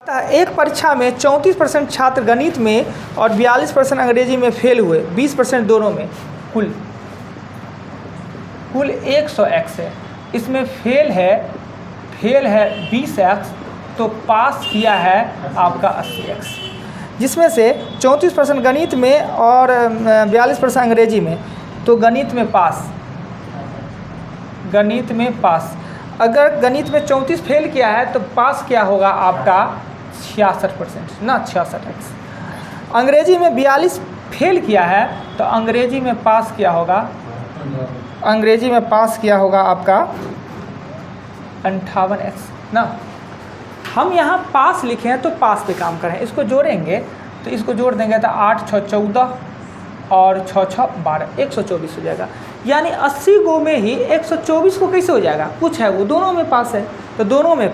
एक परीक्षा में 34% छात्र गणित में और 42% अंग्रेजी में फेल हुए, 20% दोनों में। कुल 100x है, इसमें फेल है 20x, तो पास किया है आपका 80x, जिसमें से 34% गणित में और 42% अंग्रेजी में। तो गणित में पास अगर गणित में 34 फेल किया है तो पास क्या होगा आपका 66% ना, 66x। अंग्रेजी में 42 फेल किया है तो अंग्रेजी में पास क्या होगा, आपका 58x ना। हम यहाँ पास लिखे हैं तो पास पे काम करें, इसको जोड़ेंगे तो इसको जोड़ देंगे तो 8 6 14 और 6 6 12, 124 हो जाएगा। यानी 80 गो में ही 124 को कैसे हो जाएगा, कुछ है वो दोनों में पास है, तो दोनों में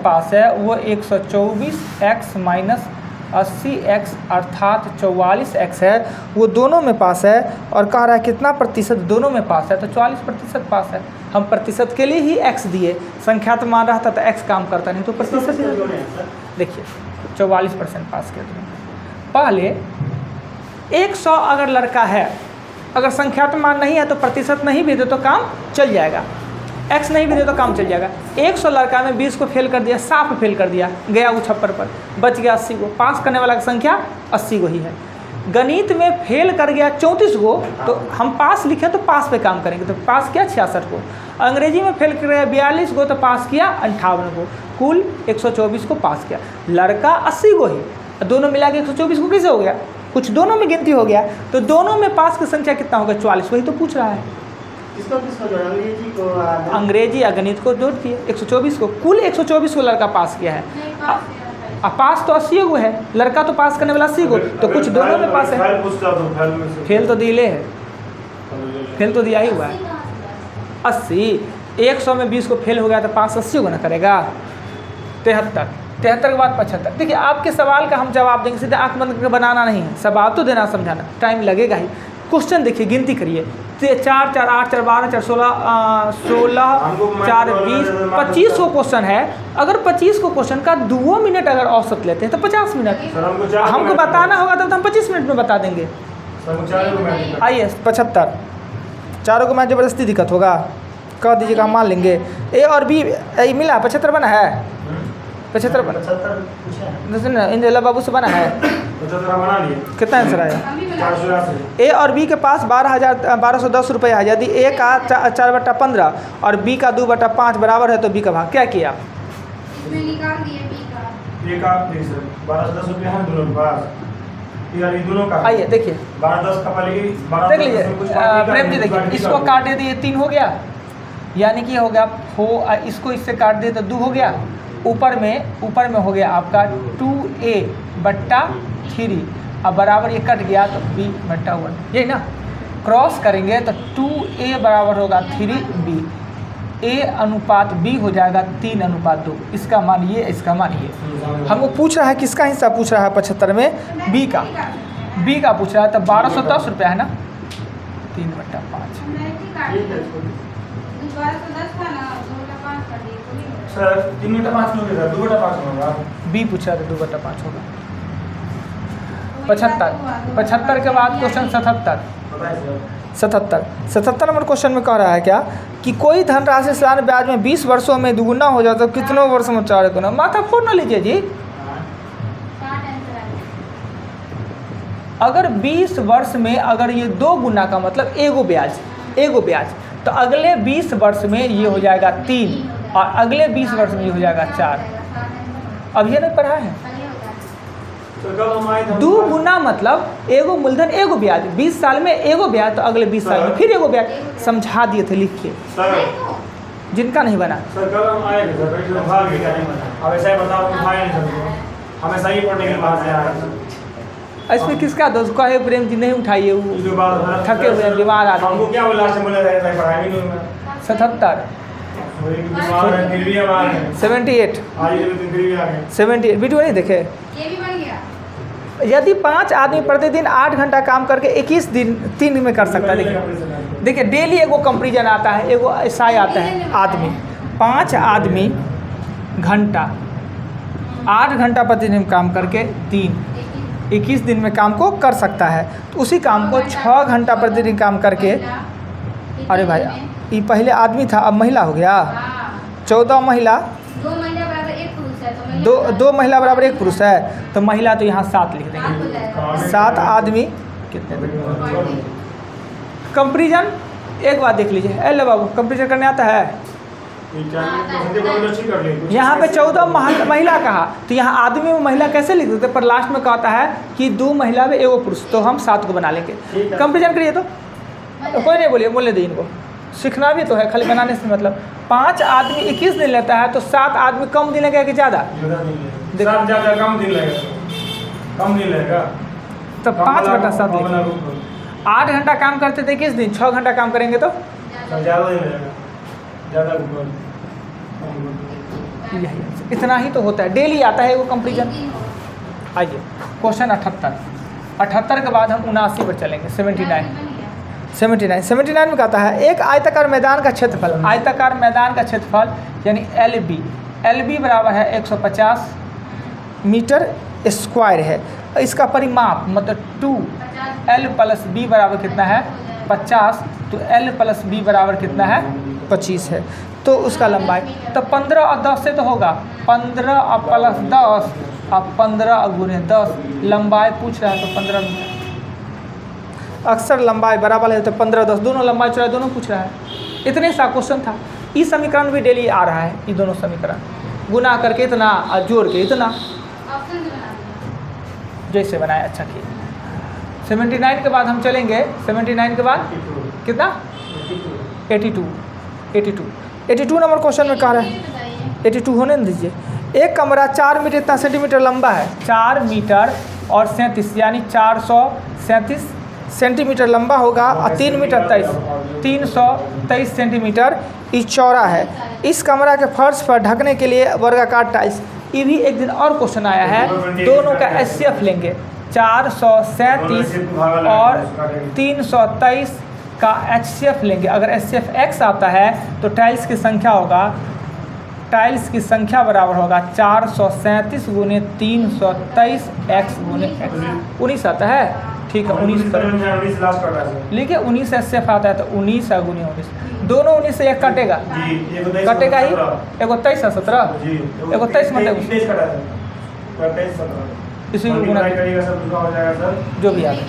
पास है वो 124x माइनस 80x अर्थात 44x है, वो दोनों में पास है। और कह रहा है कितना प्रतिशत दोनों में पास है, तो 44% पास है। हम प्रतिशत के लिए ही x दिए, संख्यात्मक मान रहता तो x काम करता, नहीं तो प्रतिशत। देखिए 44% पास कर दिए। पहले 100 अगर लड़का है, अगर संख्यात्मक मान नहीं है तो प्रतिशत नहीं भी दे तो काम चल जाएगा, x नहीं भी दे तो काम चल जाएगा। 100 लड़का में 20 को फेल कर दिया, साफ फेल कर दिया, गया वो 56 पर, बच गया 80 को। पास करने वाला की संख्या 80 को ही है। गणित में फेल कर गया 34 को, तो हम पास लिखे तो पास पे काम करेंगे, तो पास किया 66 को। अंग्रेजी में फेल कर गया 42 को, तो पास किया 58 को। कुल 124 को पास किया, लड़का 80 को ही, दोनों मिला के 124 को कैसे हो गया, कुछ दोनों में गिनती हो गया, तो दोनों में पास की संख्या कितना होगा 44, वही तो पूछ रहा है। किसको जोड़ा, अंग्रेजी को? अंग्रेजी या गणित को जोड़ दिए 124 को। कुल 124 को लड़का पास किया है। पास तो 80 को है, लड़का तो पास करने वाला 80 को, तो कुछ दोनों में पास है। फेल तो दिले है, फेल तो दिया ही हुआ है 80। 100 में 20 को फेल हो गया तो पास 80 को ना करेगा। 73 के बाद 75। देखिए आपके सवाल का हम जवाब देंगे, सीधे आँख बंद करके बनाना नहीं है, सवाल तो देना समझाना, टाइम लगेगा ही। क्वेश्चन देखिए, गिनती करिए, 4 4 8 4 12 4 16 4 20 25 को क्वेश्चन है। अगर 25 को क्वेश्चन का 2 मिनट अगर औसत लेते हैं तो 50 मिनट हमको बताना होगा, तब तो हम 25 मिनट में बता देंगे। आइए 75, चारों को मैं ज़बरदस्ती दिक्कत होगा, कह दीजिएगा हम मान लेंगे। ए और बी मिला 75 बना है, 75 बना, इंद्र बाबू से बना है। कितना आंसर आया? ए और बी के पास 12,1210 रुपये है। यदि ए का 4/15 और बी का 2/5 बराबर है तो बी का भाग क्या किया? आइए देखिए, देख लीजिए प्रेम जी, देखिए इसको काट दे तो ये 3 हो गया, यानी कि हो गया इसको इससे काट दे तो 2 हो गया। ऊपर में हो गया आपका 2a/3, अब बराबर ये कट गया तो b/1, यही ना। क्रॉस करेंगे तो 2a बराबर होगा 3b, a अनुपात b हो जाएगा 3:2। इसका मान ये, इसका मान ये। हमको पूछ रहा है किसका हिस्सा पूछ रहा है 75 में, b का पूछ रहा है, तो 1210 रुपया है ना, 3/5। बी पूछा था 2/5 होगा। 75 के बाद क्वेश्चन 77 नंबर क्वेश्चन में कह रहा है क्या कि कोई धनराशि सालाना ब्याज में 20 वर्षों में दुगुना हो जाता है, तो कितनों वर्ष में 4 गुना? माथा फोड़ ना लीजिए जी। अगर 20 वर्ष में अगर ये 2 गुना का मतलब एगो ब्याज, तो अगले 20 वर्ष में ये हो जाएगा 3 और अगले 20 वर्ष में ये हो जाएगा 4। अब ये नहीं पढ़ा है, 2 गुना मतलब एगो मूलधन एगो ब्याज, 20 साल में एगो ब्याज, तो अगले 20 साल में फिर एगो ब्याज। समझा दिए थे लिख के, जिनका नहीं बना। इसमें किसका दोस्त कहे प्रेम जी नहीं उठाइए, वो थके हुए बीमार आदमी। 77 78 वीडियो नहीं देखे। यदि 5 आदमी प्रतिदिन 8 घंटा काम करके 21 दिन 3 दिन में कर सकता है। देखिए डेली एगो कंपेरिजन आता है, एगो ऐसा आता है आदमी। 5 आदमी घंटा, 8 घंटा प्रतिदिन काम करके 21 दिन में काम को कर सकता है। तो उसी काम को 6 घंटा प्रतिदिन काम करके, अरे भाई ये पहले आदमी था अब महिला हो गया, 14 महिला, 2 महिला बराबर 1 पुरुष है, तो दो महिला बराबर 1 पुरुष है, तो महिला तो यहाँ 7 लिख देंगे, 7 आदमी कितने। कंपेरिजन एक बात देख लीजिए, एल बाबू कंपेरिजन करने आता है। यहाँ पे 14 महिला कहा, तो यहाँ आदमी में महिला कैसे लिख देते, पर लास्ट में कहता है कि 2 महिला में 1 पुरुष, तो हम 7 को बना लेंगे। कंपेरिजन करिए तो कोई नहीं बोलिए, बोलने दीजिए इनको, सीखना भी तो है, खाली बनाने से मतलब। 5 आदमी 21 दिन लेता है, तो 7 आदमी कम दिन लगेगा कि ज़्यादा? कम दिन लगेगा, तो 5/7 लिखेंगे। 8 घंटा काम करते थे 21 दिन, 6 घंटा काम करेंगे तो ज़्यादा दिन लगेगा, ज़्यादा यही इतना ही तो होता है, डेली आता है वो कंपेरिजन। आइए क्वेश्चन 78 के बाद हम 79 पर चलेंगे। 79 में कहता है एक आयताकार मैदान का क्षेत्रफल, आयताकार मैदान का क्षेत्रफल यानी एल बी बराबर है 150 मीटर स्क्वायर है। इसका परिमाप मतलब 2L प्लस बी बराबर कितना है 50, तो L प्लस बी बराबर कितना है 25 है। तो उसका लंबाई तो 15 और 10 से तो होगा 15 और प्लस 10 और 15 गुने 10, लंबाई पूछ रहा है तो 15 मीटर। अक्सर लंबाई बराबर है तो 15 10 दोनों लंबाई चौड़ाई दोनों पूछ रहा है। इतने सा क्वेश्चन था। ये समीकरण भी डेली आ रहा है, ये दोनों समीकरण गुना करके इतना और जोड़ के इतना, जैसे बनाया अच्छा किया। 79 के बाद हम चलेंगे, 79 के बाद कितना 82 नंबर क्वेश्चन में कह रहा है 82 होने न दीजिए। एक कमरा 4 मीटर इतना सेंटीमीटर लंबा है, 4 मीटर और 37 यानी 437 सेंटीमीटर लंबा होगा और 3 मीटर 323 सेंटीमीटर ये चौड़ा है। इस कमरा के फर्श पर ढकने के लिए वर्गाकार टाइल्स, ये भी एक दिन और क्वेश्चन आया है। दोनों का एचसीएफ लेंगे, 437 और 323 का एचसीएफ लेंगे। अगर एचसीएफ x आता है तो टाइल्स की संख्या होगा, टाइल्स की संख्या बराबर होगा 437 गुने 323 x गुने x। 19 आता है, ठीक है 19 लिखिए। 19 एचसीएफ आता है तो 19 गुने 19, दोनों 19 से एक कटेगा, कटेगा ही। एगो 23 है 17, एगो 23 मतलब इसी को गुना जो भी आता।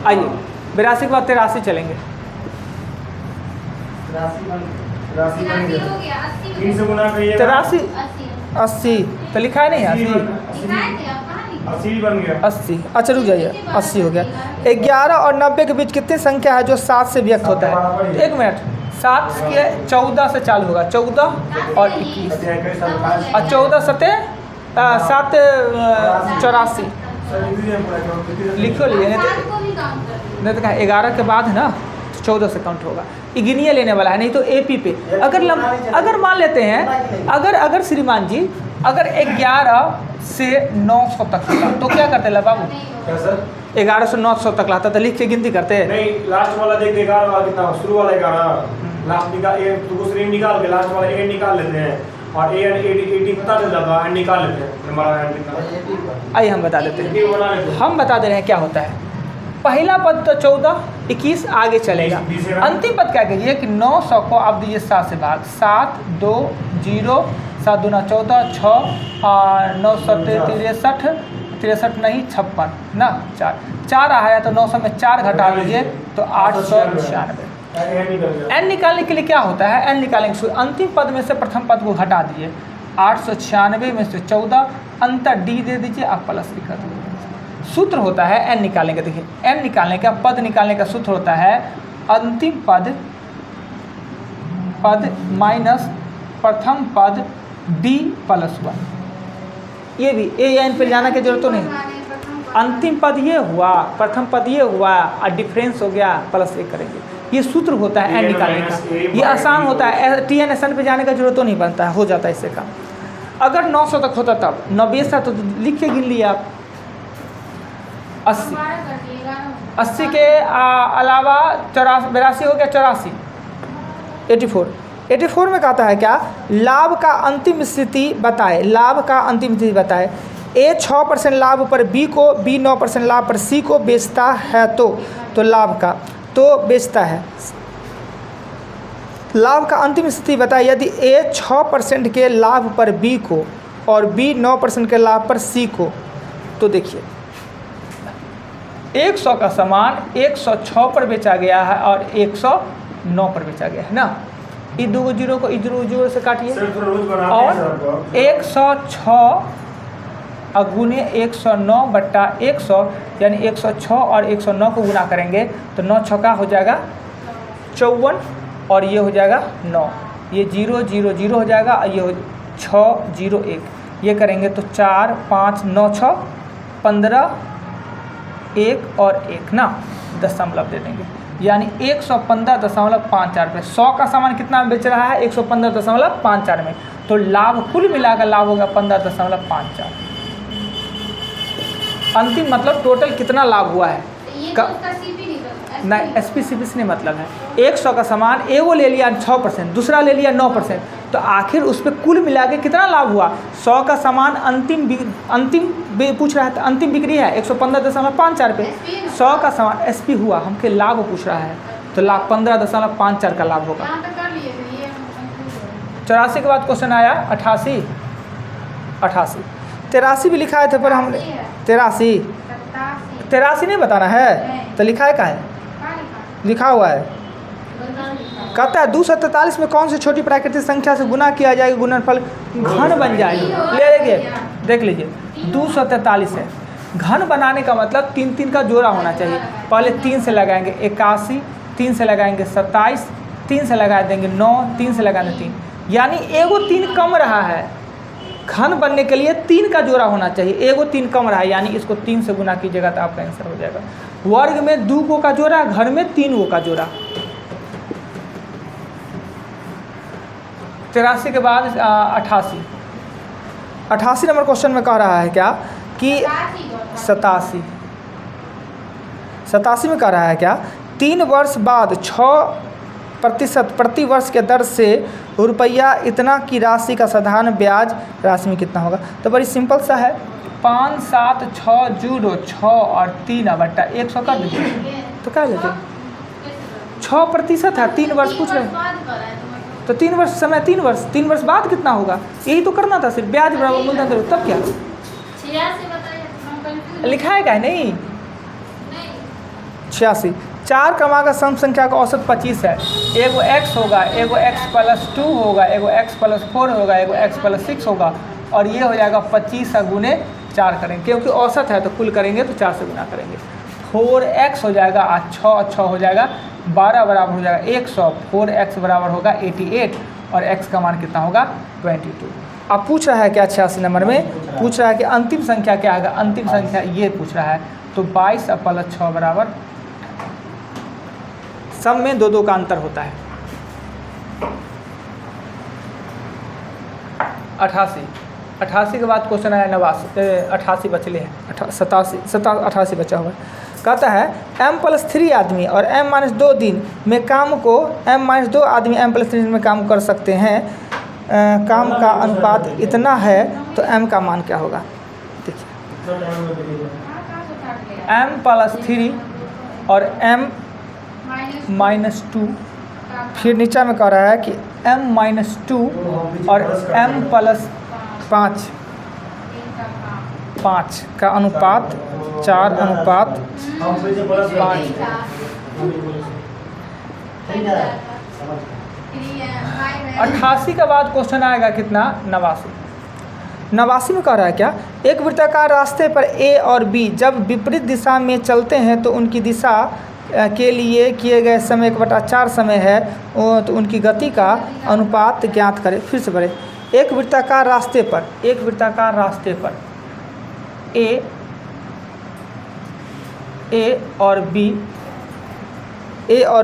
आइए 82 के बाद 83 चलेंगे। 80 तो लिखा है नहीं 80। अच्छा रुक जाइए, 80 हो गया। 11 और 90 के बीच कितनी संख्या है जो 7 से व्यक्त होता है? 1 मिनट, 7 के 14 से चालू होगा, 14 और 21 और 14 7 84 लिखो लिए नहीं तो कहा 11 के बाद है ना 14 से काउंट होगा। गिनिए लेने वाला है, नहीं तो एपी पे अगर मान लेते हैं, अगर श्रीमान जी अगर 11 से 900 तक होता तो क्या करते ला बाबू? 11 से 900 तक लाता तो लिख के गिनती करते नहीं, लास्ट वाला देख 11 वाला कितना, शुरू वाला 11 लास्ट निकाल दूसरे निकाल के लास्ट वाला 8 निकाल लेते हैं और 80 पता चल जाता है, निकाल लेते हैं हमारा कितना। आइए हम बता देते हैं, हम बता दे रहे हैं क्या होता है। पहला पद तो 14 21 आगे चलेगा, अंतिम पद क्या कहिए कि 900 को आप दीजिए 7 से भाग, 7 2 0 7 दूना 14 6 और 9 63 नहीं 56 ना 4 आया तो 900 में 4 घटा दीजिए तो 896। एन निकालने के लिए क्या होता है? एन निकालने के अंतिम पद में से प्रथम पद को घटा दीजिए, 896 में से 14 अंतर डी दे दीजिए, आप प्लस भी कर दीजिए। सूत्र होता है एन निकालने का, देखिए एन निकालने का, पद निकालने का सूत्र होता है अंतिम पद माइनस प्रथम पद डी प्लस 1। ये भी ए एन पर जाना की जरूरत तो नहीं, अंतिम पद ये हुआ, प्रथम पद ये हुआ और डिफरेंस हो गया प्लस 1 करेंगे। ये सूत्र होता है एन निकालने का, ये आसान होता है। टी एन एस एन पे जाने का जरूरत तो नहीं बनता है, हो जाता है इससे काम। अगर 900 तक होता तब 90 था तो लिख के गिन लिए आप 80 के अलावा 82 हो गया 84 84 84 में कहता है क्या, लाभ का अंतिम स्थिति बताए, लाभ का अंतिम स्थिति बताए। ए 6% लाभ पर बी को, बी 9% लाभ पर सी को बेचता है तो लाभ का तो बेचता है। लाभ का अंतिम स्थिति बताए, यदि ए 6% के लाभ पर बी को और बी 9% के लाभ पर सी को, तो देखिए 100 का सामान 106 पर बेचा गया है और 109 पर बेचा गया है ना। ये दो जीरो को जीरो से काटिए और 106 गुने 109 बट्टा 100 यानी 106 और 109 को गुना करेंगे तो 9 छक्का हो जाएगा 54 और ये हो जाएगा 9, ये 0 0 0 हो जाएगा और ये 6 0 1, ये करेंगे तो 4 5 9 6 15 1 और 1 ना, दशमलव दे देंगे यानी 115.54 पे 100 का सामान कितना में बेच रहा है 115.54 में, तो लाभ कुल मिलाकर लाभ होगा 15.54। अंतिम मतलब टोटल कितना लाभ हुआ है ये तो उसका सीपी निकल नहीं, एसपी से नहीं मतलब है। 100 का सामान एगो ले लिया 6%, दूसरा ले लिया 9%, तो आखिर उस पर कुल मिला के कितना लाभ हुआ। 100 का सामान अंतिम पूछ रहा है, तो अंतिम बिक्री है 115.54 पे, 100 का सामान एसपी हुआ, हमके लाभ पूछ रहा है, तो लाभ 15.54 का लाभ होगा। यहाँ तक कर लिए थे ये 84 के बाद क्वेश्चन आया 88 83 भी लिखा है था पर हमने 83 नहीं बताना है तो लिखा है क्या है, लिखा हुआ है। कहता है 243 में कौन सी छोटी प्राकृतिक संख्या से गुना किया जाएगा, गुणनफल घन बन जाएगा। ले लीजिए देख लीजिए 243 है, घन बनाने का मतलब 3 3 का जोड़ा होना चाहिए। पहले 3 से लगाएंगे 81, 3 से लगाएंगे 27, 3 से लगा देंगे 9, 3 से लगाने 3, यानी एगो 3 कम रहा है। घन बनने के लिए 3 का जोड़ा होना चाहिए, एगो 3 कम रहा है, यानी इसको 3 से गुना कीजिएगा तो आपका आंसर हो जाएगा। वर्ग में 2 गो का जोड़ा, घर में 3 गो का जोड़ा। 83 के बाद 88 नंबर क्वेश्चन में कह रहा है क्या कि 87 में कह रहा है क्या 3 वर्ष बाद 6% प्रति वर्ष के दर से रुपया इतना की राशि का साधारण ब्याज राशि में कितना होगा। तो बड़ी सिंपल सा है, 5 7 6 0 6 और 3 बट्टा 100 कर दीजिए तो क्या लेते 6% है। 3 वर्ष पूछ रहे हैं तो 3 वर्ष समय 3 वर्ष बाद कितना होगा, यही तो करना था, सिर्फ ब्याज बराबर मूलधन दर, तब क्या लिखा है क्या नहीं 86। 4 क्रमांक सम संख्या का औसत 25 है, एगो x होगा, एगो x+2 होगा, एगो x+4 होगा, एगो x+6 होगा और ये हो जाएगा 25 गुने 4 करेंगे, क्योंकि औसत है तो कुल करेंगे तो 4 से गुना करेंगे। 4x हो जाएगा और 6 हो जाएगा 12 बराबर हो जाएगा 100, 4x बराबर होगा 88 और x का मान कितना होगा 22। अब पूछ रहा है क्या 86 नंबर में पूछ रहा है कि अंतिम संख्या क्या होगा, अंतिम संख्या ये पूछ रहा है, तो 22 और + 6 बराबर, सब में 2 2 का अंतर होता है। 88 के बाद क्वेश्चन आया 88 बचले हैं, 88 बचा हुआ है। कहता है m+3 आदमी और m-2 दिन में काम को m-2 आदमी m+3 दिन में काम कर सकते हैं, काम का अनुपात इतना है तो m का मान क्या होगा। देखिए m+3 और m-2, फिर नीचे में कह रहा है कि m-2 और m+5 का अनुपात 4:5। 88 के बाद क्वेश्चन आएगा कितना 89 में कह रहा है क्या, एक वृत्ताकार रास्ते पर ए और बी जब विपरीत दिशा में चलते हैं तो उनकी दिशा के लिए किए गए समय 1/4 समय है, तो उनकी गति का अनुपात ज्ञात करें। फिर से पढ़ें, एक वृत्ताकार रास्ते पर ए और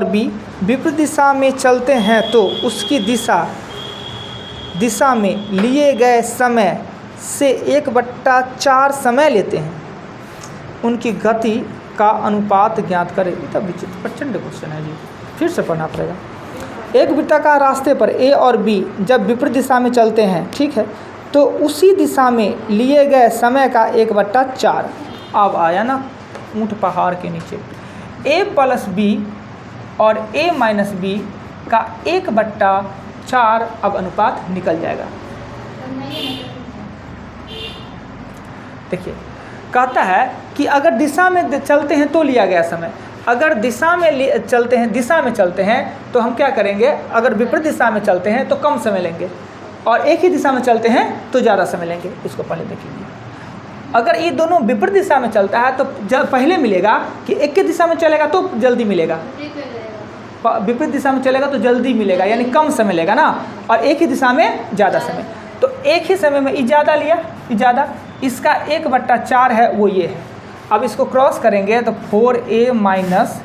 बी विपरीत दिशा में चलते हैं तो उसकी दिशा में लिए गए समय से 1/4 समय लेते हैं, उनकी गति का अनुपात ज्ञात करें। तब विचित्र प्रचंड क्वेश्चन है जी, फिर से पढ़ना पड़ेगा। एक वृत्ताकार रास्ते पर ए और बी जब विपरीत दिशा में चलते हैं, ठीक है, तो उसी दिशा में लिए गए समय का 1/4। अब आया ना ऊँट पहाड़ के नीचे, a प्लस बी और a माइनस बी का 1/4 अब अनुपात निकल जाएगा। देखिए कहता है कि अगर दिशा में चलते हैं तो लिया गया समय, अगर दिशा में चलते हैं तो हम क्या करेंगे, अगर विपरीत दिशा में चलते हैं तो कम समय लेंगे और एक ही दिशा में चलते हैं तो ज़्यादा समय लेंगे। इसको पहले देखेंगे। अगर ये दोनों विपरीत दिशा में चलता है तो पहले मिलेगा कि एक ही दिशा में चलेगा तो जल्दी मिलेगा, विपरीत दिशा में चलेगा तो जल्दी मिलेगा, यानी कम समय लेगा ना, और एक ही दिशा में ज़्यादा समय। तो एक ही समय में ज़्यादा लिया, ज़्यादा, इसका 1/4 है वो ये है। अब इसको क्रॉस करेंगे तो 4a माइनस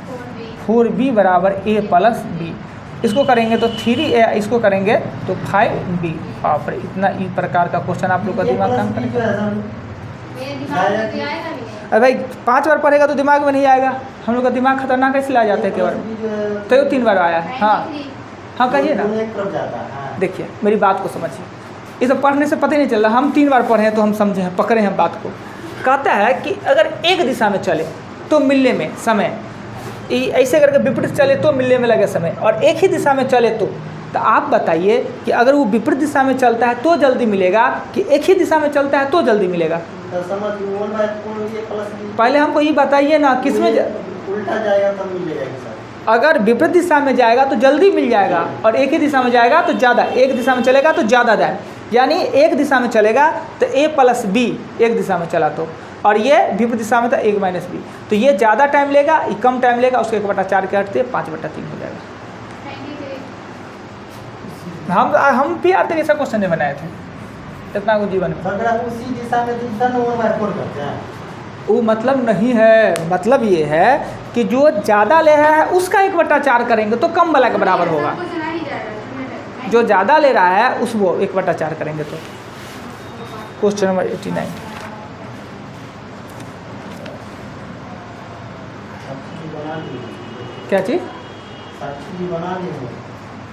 4b बराबर a प्लस b, इसको करेंगे तो 3a, इसको करेंगे तो 5b। बाप रे, इतना इस प्रकार का क्वेश्चन आप लोग का दिमाग काम करेगा। अरे भाई 5 बार पढ़ेगा तो दिमाग में नहीं आएगा, हम लोग का दिमाग खतरनाक इसलिए आ जाते हैं केवल। तो 3 बार आया है। हाँ कहिए ना। देखिए मेरी बात को समझिए, ये सब पढ़ने से पता ही नहीं चल रहा, हम 3 बार पढ़े हैं तो हम समझे हैं, पकड़े हैं बात को। कहता है कि अगर एक दिशा में चले तो मिलने में समय, ऐसे करके विपरीत चले तो मिलने में लगे समय, और एक ही दिशा में चले तो आप बताइए कि अगर वो विपरीत दिशा में चलता है तो जल्दी मिलेगा कि एक ही दिशा में चलता है तो जल्दी मिलेगा? पहले हमको ये बताइए ना, किस में उल्टा जाएगा तब मिलेगा। अगर विपरीत दिशा में जाएगा तो जल्दी मिल जाएगा, और एक ही दिशा में जाएगा तो ज़्यादा, एक दिशा में चलेगा तो ज़्यादा दें, यानी एक दिशा में चलेगा तो a प्लस b एक दिशा में चला तो, और ये विपरीत दिशा में था 1 माइनस b, तो ये ज़्यादा टाइम लेगा, ये कम टाइम लेगा, उसको 1/4 के हटते 5/3 हो जाएगा। हम भी आते ऐसा क्वेश्चन नहीं बनाए थे इतना कुछ जीवन में। उसी दिशा में करते हैं, वो मतलब नहीं है, मतलब ये है कि जो ज़्यादा ले रहा है उसका 1/4 करेंगे तो कम वाला के बराबर होगा, जो ज़्यादा ले रहा है उस वो 1/4 करेंगे तो। क्वेश्चन नंबर 89, क्या चीज़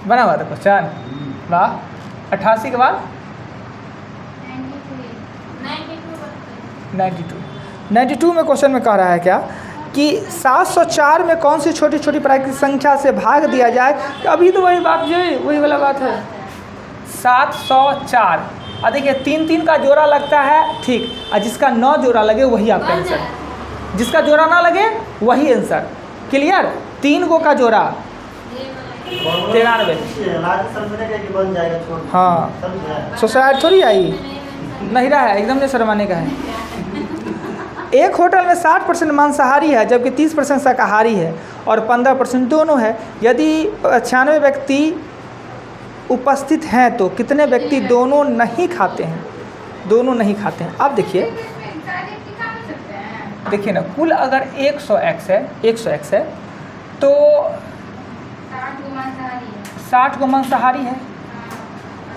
बना हुआ था क्वेश्चन? वाह, 88 के बाद 92 में क्वेश्चन में कह रहा है क्या कि 704 में कौन सी छोटी छोटी प्राकृतिक संख्या से भाग दिया जाए? अभी तो वही बात, जो वही वाला बात है। 704, और देखिए 3 का जोड़ा लगता है, ठीक, और जिसका 9 जोड़ा लगे वही आपका आंसर, जिसका जोड़ा ना लगे वही आंसर। क्लियर? 3 का जोड़ा 93। हाँ, सोसाइटी थोड़ी आई, नहीं रहा है, एकदम नहीं शर्माने का है। एक होटल में 60% मांसाहारी है जबकि 30% शाकाहारी है और 15% दोनों है। यदि 96 व्यक्ति उपस्थित हैं तो कितने व्यक्ति दोनों नहीं खाते हैं? दोनों नहीं खाते हैं। अब देखिए ना, कुल अगर 100x है तो 60 को मांसाहारी है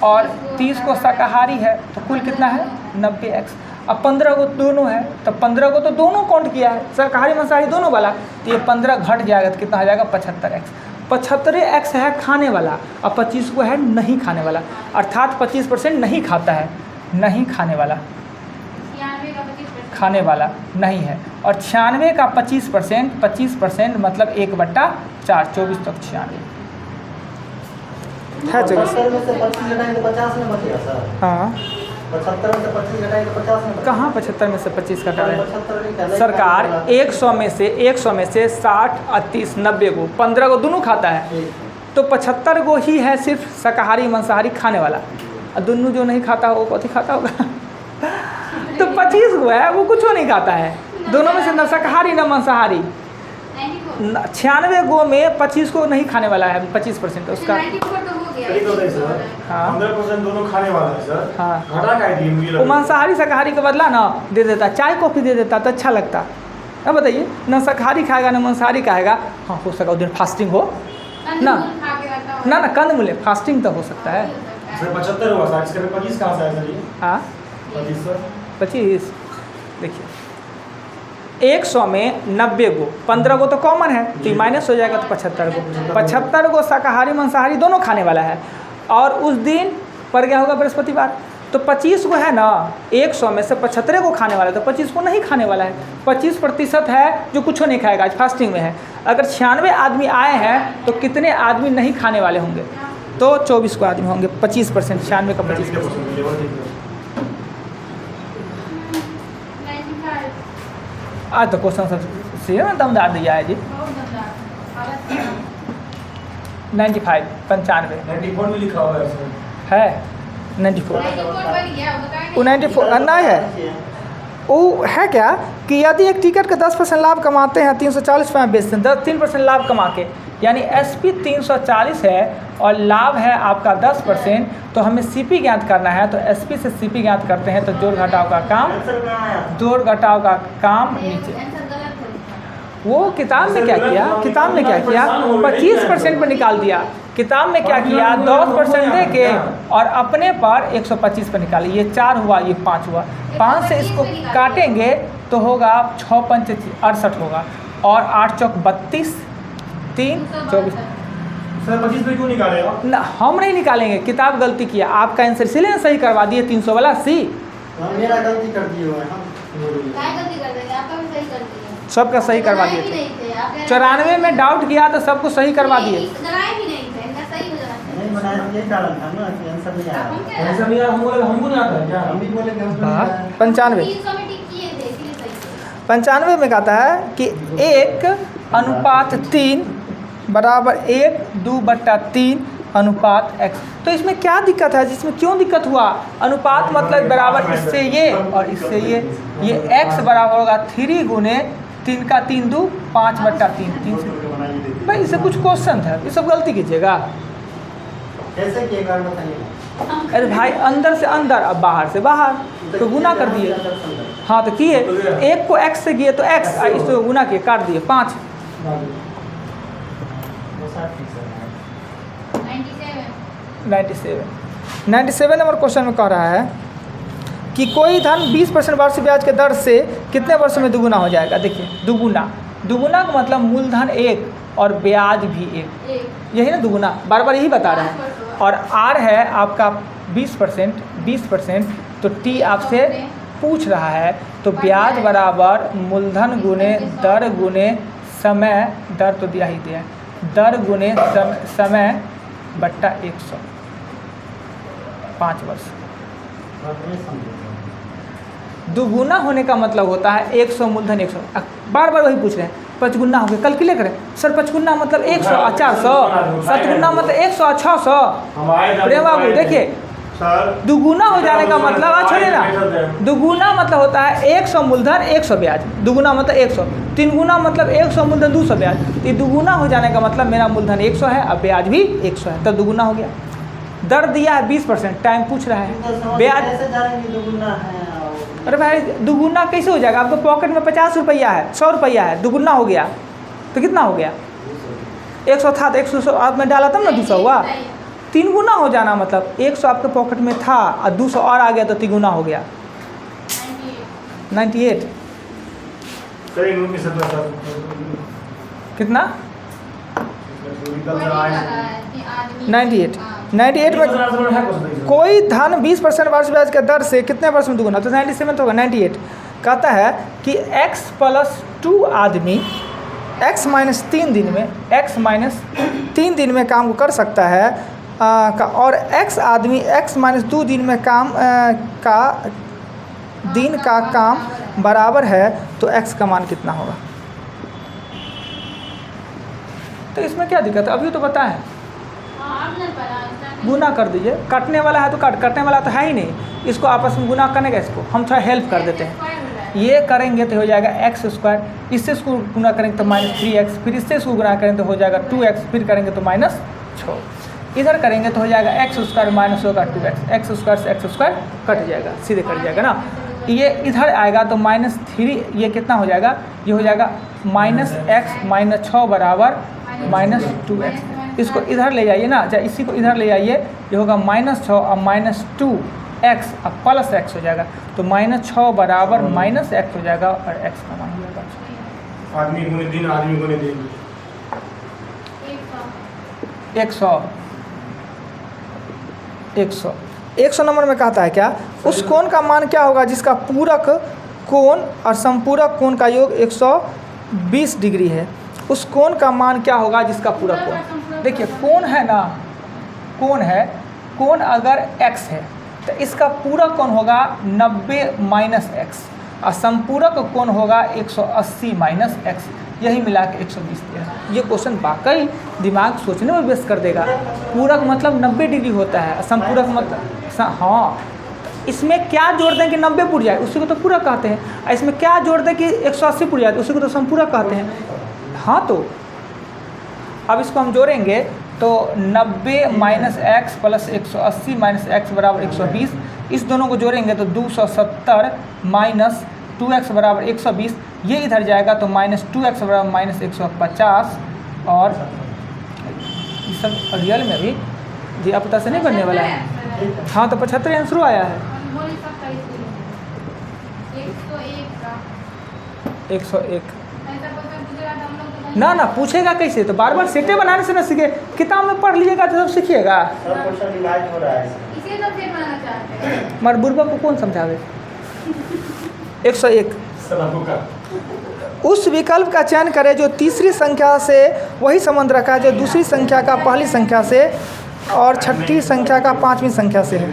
और 30 को शाकाहारी है, तो कुल कितना है? 90x। अब 15 को दोनों है तो 15 को तो दोनों काउंट किया है, शाकाहारी मांसाहारी दोनों वाला, तो ये 15 घट जाएगा तो कितना हो जाएगा? 75x। 75x है खाने वाला और 25 को है नहीं खाने वाला, अर्थात 25% नहीं खाता है, नहीं खाने वाला, खाने वाला नहीं है। और 96 का 25% मतलब 1/4, 24 तक 96 है। 75 में से 25 घटाएंगे तो 50 में बचेगा सर। हाँ, 75 में से 25 घटाएंगे तो 50 में। कहाँ 75 में से 25 घटा रहे हैं? 75 नहीं कहना, सरकार 100 में से 60 और 30 90 को 15 को दोनों खाता है, तो 75 को ही है सिर्फ शाकाहारी मांसाहारी खाने वाला, और दोनों जो नहीं खाता वो कौन खाता होगा? तो 25 को है वो कुछ नहीं खाता है, दोनों में से न शाकाहारी न मांसाहारी। 96 गो में 25 को नहीं खाने वाला है, 25% उसका। हाँ 15% दोनों खाने वाला है सर। हाँ, घटा का दिए वो मांसाहारी शाकाहारी का बदला ना दे देता, चाय कॉफ़ी दे देता तो अच्छा लगता। अब बताइए, ना शाकाहारी खाएगा ना मांसाहारी खाएगा। हाँ, हो सका उस दिन फास्टिंग हो ना कंदमूल फास्टिंग तो हो सकता है। सर 75 हुआ सर, इसके 25 कहाँ से आया सर? ये हाँ 25 सर। 25, देखिए 100 में 90 गो, 15 गो तो कॉमन है तो ये माइनस हो जाएगा तो 75 गो। 75 गो शाकाहारी मांसाहारी दोनों खाने वाला है और उस दिन पड़ गया होगा बृहस्पतिवार, तो 25 गो है ना, 100 में से 75 को खाने वाला है तो 25 को नहीं खाने वाला है। 25% है जो कुछ नहीं खाएगा, आज फास्टिंग में है। अगर 96 आदमी आए हैं तो कितने आदमी नहीं खाने वाले होंगे? तो 24 को आदमी होंगे। 25%, 96 का 25%। आज तो क्वेश्चन सब सही ना दमदार दिया है जी। 95, 95 94 में लिखा हुआ है इसमें। है 94 वो 94 नहीं है। वो है क्या कि यदि एक टिकट का 10% लाभ कमाते हैं 340 रुपये में बेचते हैं 3% लाभ कमा के, यानी SP 340 है और लाभ है आपका 10%, तो हमें CP ज्ञात करना है। तो SP से CP ज्ञात करते हैं तो जोड़ घटाव का काम, जोड़ घटाव का काम नीचे। वो किताब में क्या किया, किताब में क्या किया 25% पर निकाल दिया। किताब में क्या किया 10% दे के और अपने पर 125 पर निकाले। ये 4 हुआ, ये 5 हुआ। 5 से इसको काटेंगे तो होगा 6 पंच 68 होगा और 8 चौक 32, 3 24। सर 25 पे क्यों निकालेगा? ना हम नहीं निकालेंगे, किताब गलती किया। आपका आंसर इसीलिए सही करवा दिए 300 वाला C। मेरा गलती कर दिए हुए हम। सबका सही करवा दिए थे। 94 में डाउट किया तो सबको सही करवा दिए। नहीं बनाया, यही कारण था ना कि आंसर नहीं आया। ऐसा नहीं हमको नहीं आता है क्या? हम भी बोले कि हमको नहीं हाँ, आया। 95 में कहता है कि 1:3 बराबर 1/2/3 अनुपात x। तो इसमें क्या दिक्कत है, जिसमें क्यों दिक्कत हुआ? अनुपात मतलब बराबर इससे ये और इससे ये x बराबर होगा 3 गुने 3 का 3 2 5/3। 3 से भाई इससे कुछ क्वेश्चन था, ये सब गलती कीजिएगा। कैसे किएगा बताइए। अरे भाई अंदर से अंदर अब बाहर से बाहर तो गुना कर दिए। हाँ तो किए, एक को x से किए तो x, इसको गुना किए काट दिए 5। 97 नंबर क्वेश्चन में कह रहा है कि कोई धन 20% वार्षिक ब्याज के दर से कितने वर्षों में दुगुना हो जाएगा। देखिए दुगुना, दुगुना का मतलब मूलधन 1 और ब्याज भी 1, यही ना दुगुना, बार बार यही बता रहे हैं। और R है आपका 20%, तो T आपसे पूछ रहा है तो ब्याज बराबर मूलधन गुने दर गुने समय, दर तो दिया ही दिया है, दर गुने समय बट्टा 100, 5 वर्ष। दुगुना होने का मतलब होता है 100 मूलधन 100। बार बार वही पूछ रहे हैं, 5 गुना हो गया, कल क्लियर करें सर। 5 गुना मतलब 100 और 400, 7 गुना मतलब 100 और 600। प्रेम बाबू देखिए दुगुना हो जाने का मतलब छोड़िए ना, दुगुना मतलब होता है 100 मूलधन 100 ब्याज, दुगुना मतलब 100। 3 गुना मतलब 100 मूलधन 200 ब्याज। ये दुगुना हो जाने का मतलब मेरा मूलधन 100 है और ब्याज भी 100 है, तब दुगुना हो गया। दर दिया है 20%, टाइम पूछ रहा है ब्याज। अरे भाई दुगुना कैसे हो जाएगा? आपको पॉकेट में 50 रुपया है, 100 रुपया है, दुगुना हो गया तो कितना हो गया? 100 था तो 100 आप में डाला तब ना 200 हुआ। 3 गुना हो जाना मतलब 100 आपके पॉकेट में था और 200 और आ गया तो 3 गुना हो गया 98। कितना? 98 में कोई धन 20% वार्षिक ब्याज के दर से कितने वर्ष में दुगुना, तो 97 तो होगा। 98 कहता है कि x + 2 आदमी x - 3 दिन में, x - 3 दिन में काम कर सकता है और x आदमी x - 2 दिन में काम दिन का काम बराबर है, तो x का मान कितना होगा? तो इसमें क्या दिक्कत है? अभी तो बताएं, गुना कर दीजिए। काटने वाला है तो काटने वाला तो है ही नहीं, इसको आपस में गुना करने का, इसको हम थोड़ा हेल्प कर देते हैं। ये करेंगे तो हो जाएगा x², इससे इसको गुना करेंगे तो -3x, फिर इससे इसको गुना करेंगे तो हो जाएगा 2x, फिर करेंगे तो -6, इधर करेंगे तो हो जाएगा x² माइनस होगा 2x, x² से x² कट जाएगा, सीधे कट जाएगा ना। ये इधर आएगा तो -3, ये कितना हो जाएगा? ये हो जाएगा -x - 6 बराबर -2x। इसको इधर ले जाइए ना, चाहे इसी को इधर ले जाइए, ये होगा -6 और -2 एक्स अब प्लस एक्स हो जाएगा, तो -6 बराबर -x हो जाएगा और x का मान हो जाएगा 6। आदमी गुने दिन, आदमी गुने दिन। 100 नंबर में कहता है क्या, उस कोण का मान क्या होगा जिसका पूरक कोण और संपूरक कोण का योग 120 डिग्री है। उस कोण का मान क्या होगा जिसका पूरक कोण, देखिए कोण है ना, कोण है, कोण अगर x है तो इसका पूरक कोण होगा 90 - x और संपूरक कोण होगा 180 - x, यही मिला के 120 दिया। ये क्वेश्चन वाकई दिमाग सोचने में व्यस्त कर देगा। पूरक मतलब 90 डिग्री होता है, संपूरक मतलब हाँ, इसमें क्या जोड़ दें कि 90 पुर जाए, उसी को तो पूरक कहते हैं, और इसमें क्या जोड़ दें कि 180 पुर जाए, उसी को तो संपूरक कहते हैं। हाँ, तो अब इसको हम जोड़ेंगे तो 90 - x प्लस 180 - x बराबर 120, इस दोनों को जोड़ेंगे तो 270 माइनस 2x बराबर 120, ये इधर जाएगा तो -2x बराबर -150, और ये सब रियल में भी दिया पता से नहीं बनने वाला है। हाँ, तो 75 आंसर आया है। 101 ना पूछेगा कैसे, तो बार बार सेटे बनाने से ना सीखे, किताब में पढ़ लीजिएगा तो सब सीखिएगा। सब क्वेश्चन रिवाइज हो रहा है। इसे तो फिर बनाना चाहते हैं। मगर बुर्बा को कौन समझावे। 101 उस विकल्प का चयन करें जो तीसरी संख्या से वही संबंध रखा है जो दूसरी संख्या का पहली संख्या से और छठी संख्या का पांचवी संख्या से है।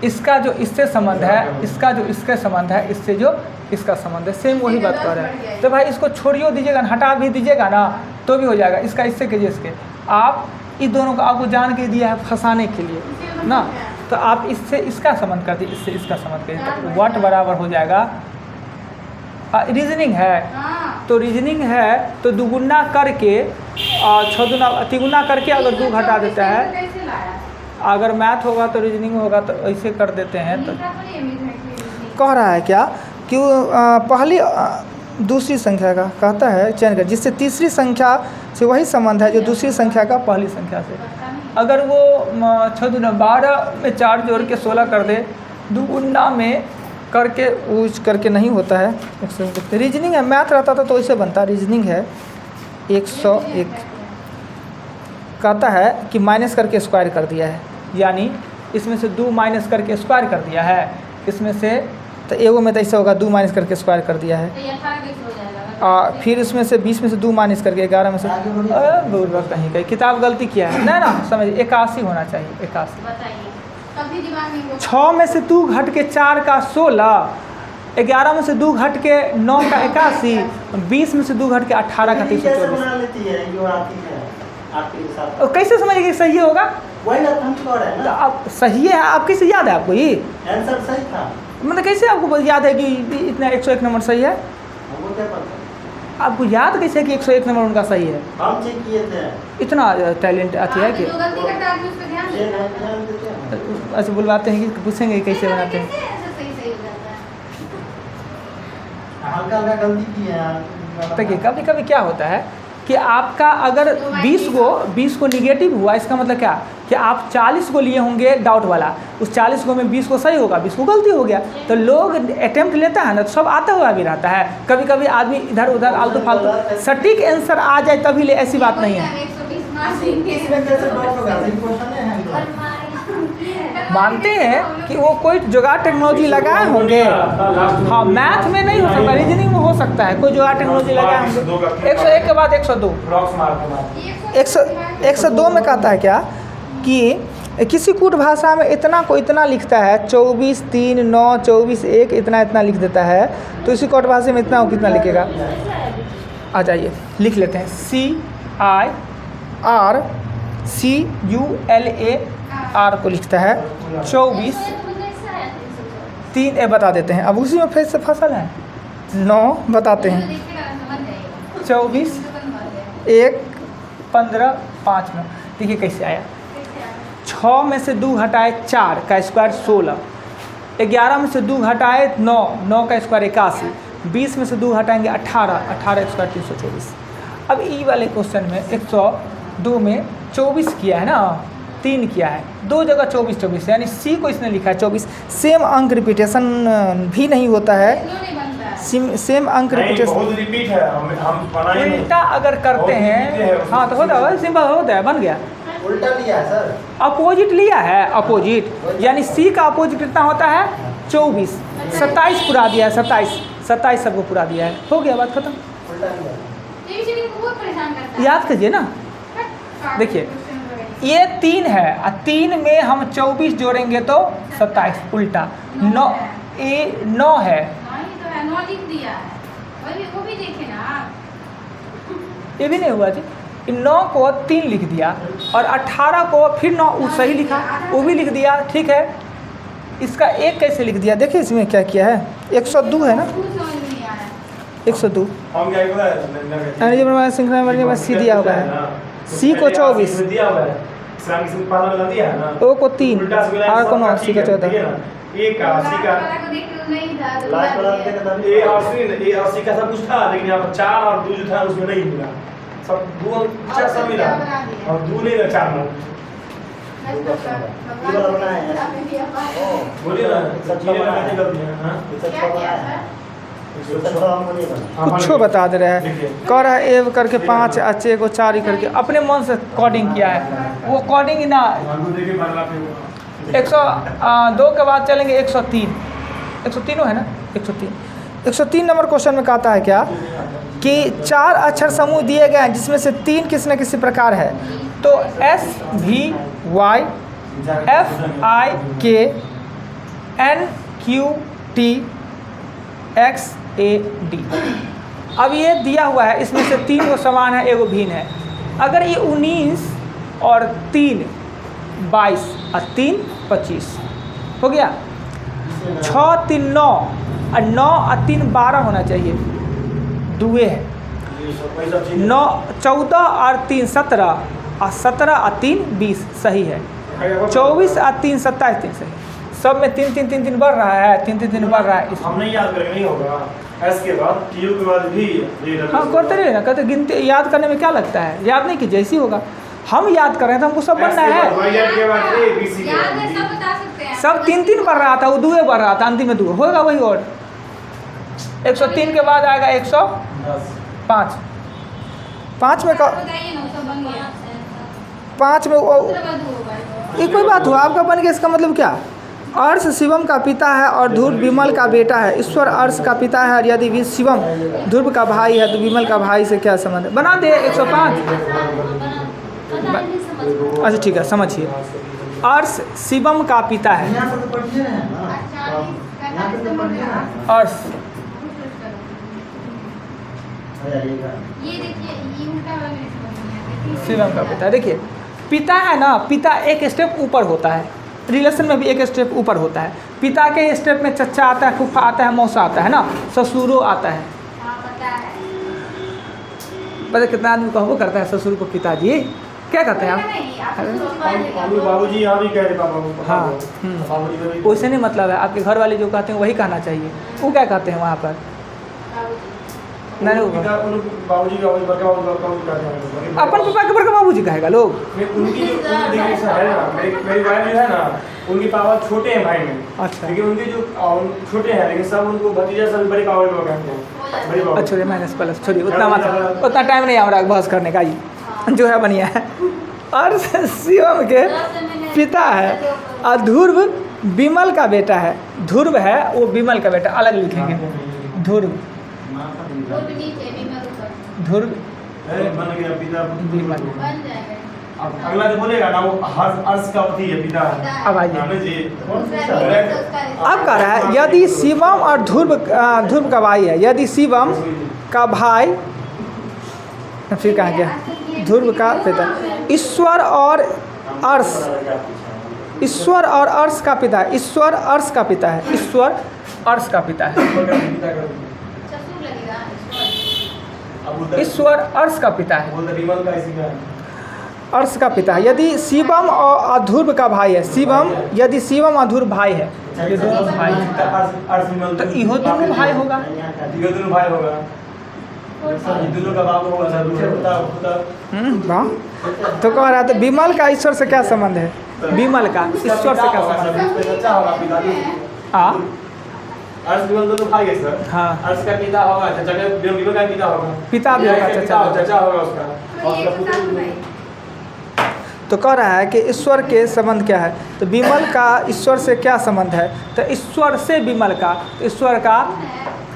इसका जो इससे संबंध है, इसका जो इसके संबंध है, इससे जो इसका संबंध है, सेम वही बात कर रहा है। तो भाई इसको छोड़ियो दीजिएगा, हटा भी दीजिएगा ना तो भी हो जाएगा। इसका इससे कीजिए, इसके आप इस दोनों को आपको जान के दिया है फंसाने के लिए ना, तो आप इससे इसका संबंध कर दिए, इससे इसका संबंध करिए, तो व्हाट बराबर हो जाएगा। रीजनिंग है तो रीजनिंग है तो दुगुना करके छदुना तिगुना करके अगर 2 घटा देता है, अगर मैथ होगा तो रीजनिंग होगा तो ऐसे कर देते हैं। तो कह रहा है क्या कि पहली दूसरी संख्या का कहता है चयन कर जिससे तीसरी संख्या से वही संबंध है जो दूसरी संख्या का पहली संख्या से। अगर वो 12 में 4 जोड़ के 16 कर दे, दुगुना में करके यूज करके नहीं होता है। रीजनिंग है, मैथ रहता था तो ऐसे बनता। रीजनिंग है 101 कहता है कि माइनस करके स्क्वायर कर दिया है, यानी इसमें से 2 माइनस करके स्क्वायर कर दिया है, इसमें से तो एगो में तो ऐसा होगा 2 माइनस करके स्क्वायर कर दिया है, फिर इसमें से 20 में से 2 माइनस करके 11 में से कहीं कहीं किताब गलती किया है ना समझ 81 होना चाहिए। 81 6 में से 2 घट के 4 का 16, 11 में से 2 घट के 9 का 81, 20 में से 2 घट के 18 का 324। और कैसे समझिए सही होगा? वही हम कह रहे हैं ना। अब सही है, आप कैसे याद है आपको ये आंसर सही था? मतलब कैसे आपको याद है कि इतना 101 नंबर सही है? हमको क्या पता? आपको याद कैसे कि 101 नंबर उनका सही है? हम चेक किए थे। इतना टैलेंट अति है कि अच्छा बुलवाते हैं कि पूछेंगे कैसे बनाते हैं। हल्का हल्का गलती की है। देखिए कभी कभी क्या होता है कि आपका अगर 20 को निगेटिव हुआ, इसका मतलब क्या कि आप 40 को लिए होंगे डाउट वाला, उस 40 को में 20 को सही होगा, 20 को गलती हो गया, तो लोग अटेम्प्ट लेता है ना तो सब आता हुआ भी रहता है। कभी कभी आदमी इधर उधर आलतू फालतू सटीक आंसर आ जाए तभी ले, ऐसी बात नहीं है। मानते हैं कि वो कोई जुगाड़ टेक्नोलॉजी लगाए होंगे। हाँ, मैथ में नहीं हो सकता, रीजनिंग में हो सकता है कोई जुगाड़ टेक्नोलॉजी लगाए होंगे। 101 के बाद 102 102 में कहता है क्या कि किसी कूट भाषा में इतना को इतना लिखता है, 24 3 9 24 1 इतना इतना लिख देता है, तो इसी कूट भाषा में इतना कितना लिखेगा? आ जाइए लिख लेते हैं। CIRCULAR को लिखता है 24 3 बता देते हैं। अब उसी में फिर से फसल है 9 बताते हैं 24 1 15 5 में। देखिए कैसे आया, 6 में से 2 घटाए 4 का स्क्वायर 16, 11 में से 2 घटाए 9, 9 का स्क्वायर 81, 20 में से 2 घटाएंगे 18, 18 स्क्वायर 324। अब ई वाले क्वेश्चन में 102 में 24 किया है ना, 3 किया है, 2 जगह 24 24, यानी सी को इसने लिखा है 24। सेम अंक रिपीटेशन भी नहीं होता है, क्यों नहीं बनता है? सेम अंक नहीं, रिपीटेशन बहुत रिपीट है, हम बनाएंगे। उल्टा अगर करते बहुत हैं, easy है, हाँ तो होता है, सिंपल होता है, बन गया। उल्टा लिया है सर। अपोजिट लिया है, अपोजिट, यानी सी का अपोजिट कितना होता है 24, 27 पूरा दिया है, 27 सबको पूरा दिया है, हो गया बात खत्म। उल्टा लिया है। ये भी को बहुत परेशान करता है। याद कीजिए ना, देखिए ये 3 है और 3 में हम 24 जोड़ेंगे तो 27, उल्टा 9, ए 9 है, हाँ, ये तो है, 9 लिख दिया है। वो भी देखे ना आप। ये भी नहीं हुआ जी, 9 को 3 लिख दिया और 18 को फिर 9 सही लिखा, वो भी लिख दिया, ठीक है। इसका 1 कैसे लिख दिया, देखिए इसमें क्या किया है, 102 है ना, कुछ समझ नहीं आ रहा है। 102 हम क्या पता है श्रृंखला में सी दिया हुआ है, सी को 24, दिया हुआ है, इस्लाम की पालन लगा दिया है ना, ओ को 3, उल्टा से मिला आर को 9, सी का 14। ए का सी का वाला को देख के नहीं था, तो लास्ट वाला बता देने दिया। का ए और सी, ए और सी का सब कुछ था, लेकिन यहाँ पर 4 और 2 जो था उसमें नहीं मिला, सब 2 और 4 सब मिला और 2 नहीं था, 4 में। ये वाला बनाया है। बोलिए ना, सब ये बना ना है। गलती है, हाँ ये सब क्या बनाया किया है। सर? ये सब हमको नहीं बना। कुछ बता दे रहा है, देखिए। कह रहा है ए करके 5 अच्छे को 4 ही करके अपने मन से कोडिंग किया है, वो कोडिंग ना हमको देखिए बदला पे 102 के बाद चलेंगे 103, 103 है ना, 103 103 नंबर क्वेश्चन में कहता है क्या कि 4 अक्षर समूह दिए गए हैं जिसमें से 3 किसी न किसी प्रकार है, तो S V Y F I K N Q T X A D। अब ये दिया हुआ है, इसमें से 3 को समान है, एगो भिन्न है। अगर ये 19 और 3 22 और 3 25 हो गया, 6 3 9 और 9 और 3 12 होना चाहिए, दुए है, 9 14 और 3 17 और 17 और 3 20 सही है, 24 और 3 27 3 सही, सब में 3 3 3 3 बढ़ रहा है, 3 3 3 बढ़ रहा है। हम नहीं याद करेंगे, नहीं होगा। एस के बाद क्यू के बाद भी हाँ करते रहे ना, कहते गिनते, याद करने में क्या लगता है, याद नहीं कीजिए, ऐसी होगा। हम याद कर रहे हैं तो हमको सब बनना है, के बाद ए बी सी याद है, सब बता सकते हैं। सब 3 3 बढ़ रहा था, वो दुए बढ़ रहा था, अंतिम में दुए होगा वही। और 103 के बाद आएगा 105, 5 में बताइए ना, सब बन गया। 5 में वो सब बंद होगा। ये कोई बात हुआ आपका बन गया, इसका मतलब क्या, अर्श शिवम का पिता है और ध्रुव विमल का बेटा है, ईश्वर अर्श का पिता है और यदि शिवम ध्रुव का भाई है तो विमल का भाई से क्या संबंध है, बना दे 105। अच्छा ठीक है, समझिए, अर्श शिवम का पिता है, यहाँ से तो पढ़िए ना, हाँ। यहाँ पे तो पढ़िए ना। अर्श ये देखिए, ये उल्टा वाला मेरे समझ नहीं आया। शिवम का पिता, देखिए पिता है ना, पिता एक स्टेप ऊपर होता है, रिलेशन में भी एक स्टेप ऊपर होता है। पिता के स्टेप में चचा आता है, फूफा आता है, मौसा आता है ना, ससुरो आता है। हाँ, पता है। पता कितना आदमी कहबो करता है ससुर को पिताजी, क्या कहते हैं आप? नहीं, आप तो पढ़ लिया। हम लोग बाबूजी यहाँ भी कह रहे पापा को। हाँ, बाबूजी को भी वैसे नहीं मतलब है, आपके घर वाले जो कहते हैं वही कहना चाहिए। वो क्या कहते हैं वहाँ पर? नहीं वो बाबूजी का बड़का बाबूजी कहते हैं। अपन पापा के बड़का बाबूजी कहेगा लोग। उनकी जो देखिए सर है ना, मेरी भाई जो है ना, उनके पापा छोटे हैं भाई में। अच्छा लेकिन उनके जो छोटे हैं, लेकिन सब उनको भतीजा सब बड़े पापा को कहते हैं। बड़ी बाबू। अच्छा माइनस प्लस छोड़िए, उतना मतलब उतना टाइम नहीं है हमारा बहस करने का, ये जो है बढ़िया है। और शिवम के पिता है और ध्रुव विमल का बेटा है। ध्रुव है वो विमल का बेटा, अलग लिखेंगे ध्रुव, ध्रुव बन गया पिता विमल। बन जाएगा। अब अगला जो बोलेगा ना, वो अर्श का पति है, पिता है। अब आइए, हाँ जी। अब कह रहा है यदि शिवम और ध्रुव का भाई है, यदि शिवम का भाई, फिर कहाँ गया, ध्रुव का पिता, ईश्वर और अर्श, ईश्वर और अर्श का पिता है, ईश्वर अर्श का पिता है, ईश्वर अर्श का पिता है, ससुर लगेगा। ईश्वर अर्श का पिता है। बोलते विमल का इसी का है। अर्श का पिता है। यदि शिवम और अध्रुव का भाई है, शिवम यदि शिवम अध्रुव भाई है, ये दोनों भाई हैं, तो इहो दोनों भाई होगा। ये दोनों भाई होगा, ये दोनों का बाप होगा सर, दूसरे वाह। तो कह रहा था विमल का ईश्वर से क्या संबंध है? विमल का ईश्वर से क्या संबंध है? अच्छा होगा पिताजी। अर्श विमल दोनों भाई है सर। हाँ। अर्श का पिता होगा, चाचा का विमल का पिता होगा, पिता भी होगा, चाचा होगा उसका, तो और ये उसका तो साथ पुत्र। भाई। तो कह रहा है कि ईश्वर के संबंध क्या है? तो विमल का ईश्वर से क्या संबंध है? तो ईश्वर से विमल का, ईश्वर का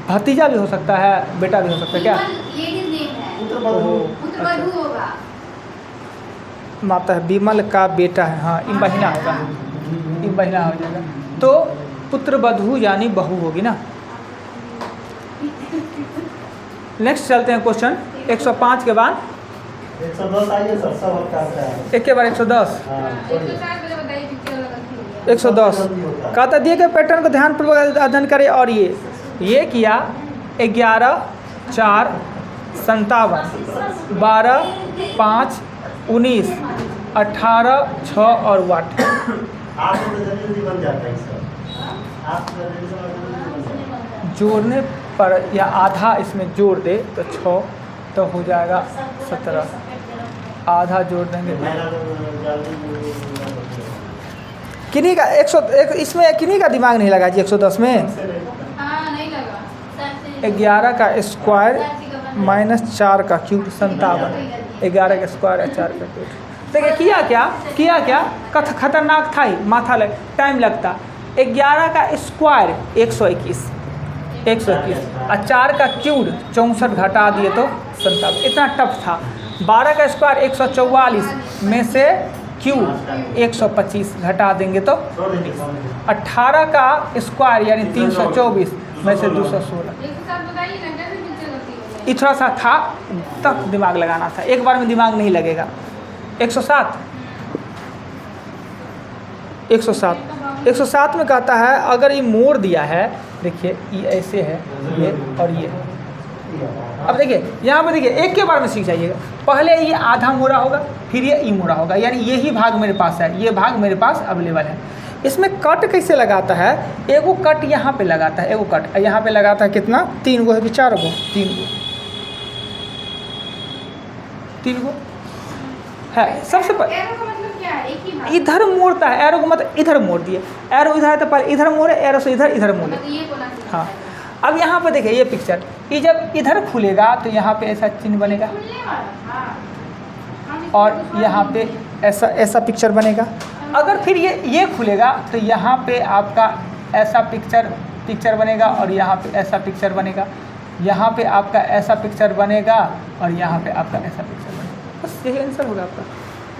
भतीजा भी हो सकता है, बेटा भी हो सकता है। क्या लेडीज नेम है, पुत्रवधू। पुत्रवधू होगा। माता है विमल का बेटा है, हाँ ये महीना होगा, ये महीना हो जाएगा। तो पुत्र वधू यानी बहू होगी ना। नेक्स्ट चलते हैं क्वेश्चन 105 के बाद 110 आइए सर, सब हल्का हल्का है। एक के बाद 110 हाँ, 160 पहले बताइए पिक्चर लगा थी। 110 कहता दिए गए पैटर्न को ध्यानपूर्वक अध्ययन करें और ये किया 11 4 57 12 5 19 18 6 और 8। आप तो जल्दी जल्दी बन जाता है सर, आप तो जल्दी जल्दी बन जाता है। जोड़ने पर या आधा इसमें जोड़ दे तो 6 तो हो जाएगा 17, आधा जोड़ देंगे किन्हीं का 101 इसमें किन्हीं का दिमाग नहीं लगा जी 110 में। हाँ नहीं लगा। 11 का स्क्वायर माइनस 4 का क्यूब 57, 11 का स्क्वायर है 4 का क्यूब। देखिए किया क्या खतरनाक था ही, माथा लग टाइम लगता। 11 का स्क्वायर 121 और 4 का क्यूब 64 घटा दिए तो 57, इतना टफ था। 12 का स्क्वायर 144 में से क्यूब 125 घटा देंगे तो 18 का स्क्वायर यानी 324 में से 216। 107 बताइए ना, कैसे पिक्चर लगती है? ये थोड़ा सा था, तब दिमाग लगाना था, एक बार में दिमाग नहीं लगेगा। 107 107 में कहता है अगर ये मोड़ दिया है, देखिए ये ऐसे है ये और ये। अब देखिए यहाँ पर देखिए एक के बारे में सीख जाइएगा। पहले ये आधा मोड़ा होगा, फिर ये ई मोड़ा होगा, यानी यही भाग मेरे पास है, ये भाग मेरे पास अवेलेबल है। इसमें कट कैसे लगाता है? एगो कट यहाँ पे लगाता है, एगो कट यहाँ पे लगाता है। कितना? 3 गो है कि 4 गो? 3 गो है। सबसे पहले एरो का मतलब क्या है? एक ही भाग। इधर मोड़ता है, एरो को मतलब इधर मोड़ दिए, एरो इधर है तो पहले इधर मोड़े, एरो से इधर मोड़े। मतलब ये कोना से हाँ, अब यहाँ पे देखिए ये पिक्चर, ये जब इधर खुलेगा तो यहाँ पे ऐसा चिन्ह बनेगा खुलने वाला। हाँ। हम और यहाँ पे ऐसा पिक्चर बनेगा। अगर फिर ये खुलेगा तो यहाँ पे आपका ऐसा पिक्चर बनेगा और यहाँ पे ऐसा पिक्चर बनेगा, यहाँ पे आपका ऐसा पिक्चर बनेगा और यहाँ पे आपका ऐसा पिक्चर बनेगा। बस यही आंसर होगा आपका।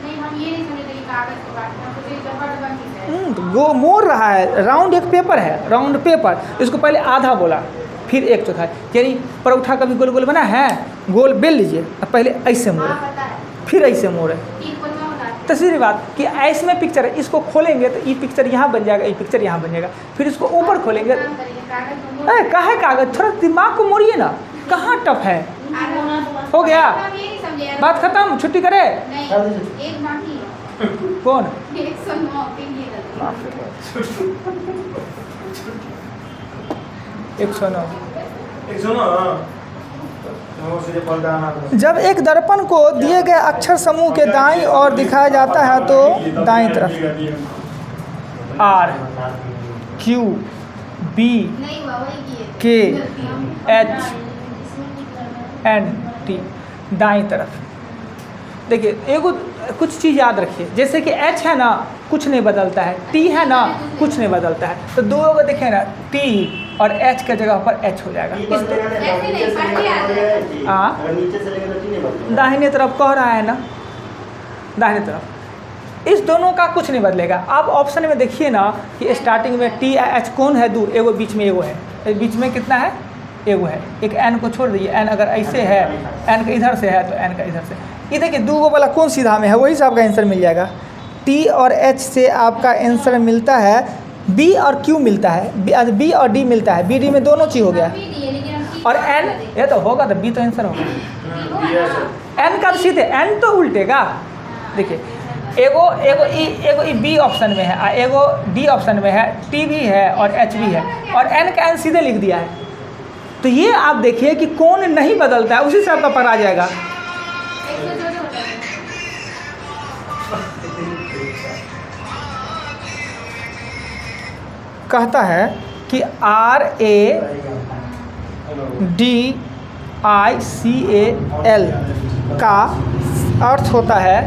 नहीं, हम ये नहीं समझते कि कागज को काटना, तो ये डब्बा की है। वो मोड़ रहा है, राउंड एक पेपर है, राउंड पेपर, इसको पहले आधा बोला फिर 1/4, यानी परोठा कभी गोल गोल बना है, गोल बेल लीजिए और पहले ऐसे मोड़े हाँ पता है। फिर ऐसे मोड़े। तीन कोना होता है। तीसरी बात कि ऐसे में पिक्चर है, इसको खोलेंगे तो ये पिक्चर यहाँ बन जाएगा, ये पिक्चर यहाँ बन जाएगा, फिर इसको ऊपर खोलेंगे। काम करिए, कागज को मोड़- काहे कागज, थोड़ा दिमाग को मोड़िए ना, कहाँ टफ है। हो गया, हम ये नहीं समझे। बात खत्म, छुट्टी करे। नहीं, एक बाकी है। कौन? 109 फिर ये गलती। 109। एक सुनो तो सीधे पलटा आना था। जब एक दर्पण को दिए गए अक्षर समूह के दाईं ओर दिखाया जाता है तो दाईं तरफ R Q B नहीं हुआ, वही किए थे। K गलती हम- H N T दाईं तरफ। देखिए एगो कुछ चीज़ याद रखिए, जैसे कि H है ना कुछ नहीं बदलता है, T है ना कुछ नहीं बदलता है, तो दो को देखें ना T और H के जगह पर H हो जाएगा। हाँ। नीचे से लेकर तो नहीं बदलेगा। दाहिने तरफ कह रहा है ना, दाहिने तरफ इस दोनों का कुछ नहीं बदलेगा। आप ऑप्शन में देखिए ना कि स्टार्टिंग में T H कौन है दूर, एगो बीच में एगो है, बीच में कितना है? एगो है। एक N को छोड़ दीजिए, N अगर ऐसे है, N का इधर से है तो N का इधर से। ये देखिए दो गो वाला कौन सीधा में है, वही से आपका आंसर मिल जाएगा। T और H से आपका आंसर मिलता है, B और Q मिलता है, B और D मिलता है, BD में दोनों चीज़ हो गया। भी दिए, लेकिन हम ठीक और से N बता ये तो होगा तो B तो आंसर होगा। दें। N का तो सीधे, N तो उल्टेगा, देखिए एगो ई बी ऑप्शन में है, एगो डी ऑप्शन में है, टी भी है और एच भी है, और एन का एन सीधे लिख दिया है। तो ये आप देखिए कि कौन नहीं बदलता है, उसी से आपका पर आ जाएगा। 114 होता है। कहता है कि RADICAL का अर्थ होता है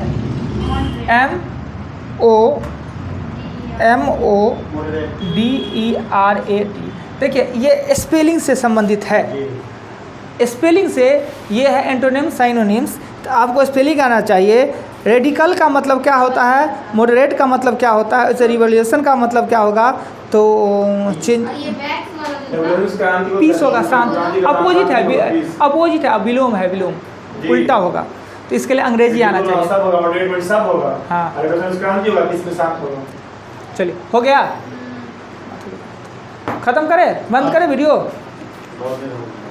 MODERAT। देखिए ये स्पेलिंग से संबंधित है, स्पेलिंग से ये है एंटोनिम साइनोनिम्स। तो आपको स्पेलिंग आना चाहिए। रेडिकल का मतलब क्या होता है, मॉडरेट का मतलब क्या होता है, उसे रिवोल्यूशन का मतलब क्या होगा, तो चेंज और ये बैक्स वाला जो रेवोल्यूशन क्रांति होता पीस होगा, शांत क्रांति का अपोजिट है, पीस। अपोजिट है, विलोम है, विलोम जी। उल्टा होगा। तो इसके लिए अंग्रेजी आना चाहिए। सब होगा, मॉडरेट सब होगा। हाँ। और रेवोल्यूशन क्रांति होगा, इसमें साथ होगा। चलिए हो गया, ख़त्म करें, बंद करें वीडियो। बहुत देर हो गई।